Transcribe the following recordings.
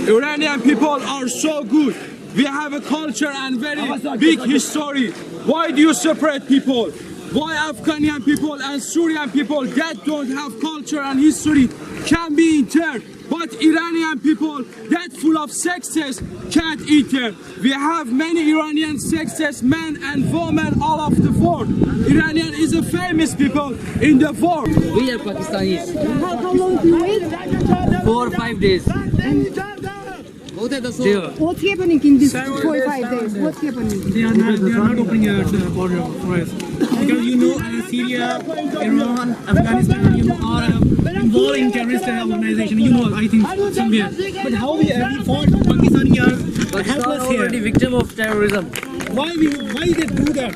Iranian people are so good. We have a culture and very big history. Why do you separate people? Why Afghanian people and Syrian people that don't have culture and history can be interned, but Iranian people that full of sexes can't intern? We have many Iranian sexes, men and women all of the world. Iranian is a famous people in the world. We are Pakistanis. How long do you wait? 4 or 5 days. What's happening in this 4 or 5 days? What's happening? They are not opening the border for us. Because you know Syria, Iran, Afghanistan, you know, are involved in terrorist organization. You know, I think somewhere. But how we fought Pakistani are helpless here. Already victim of terrorism. Why they do that?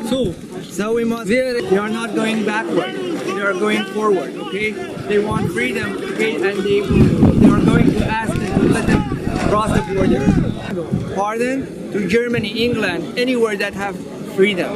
So we must. They are not going backward. They are going forward. Okay. They want freedom. Okay, and they are going to ask them to let them cross the border. Pardon? To Germany, England, anywhere that have freedom.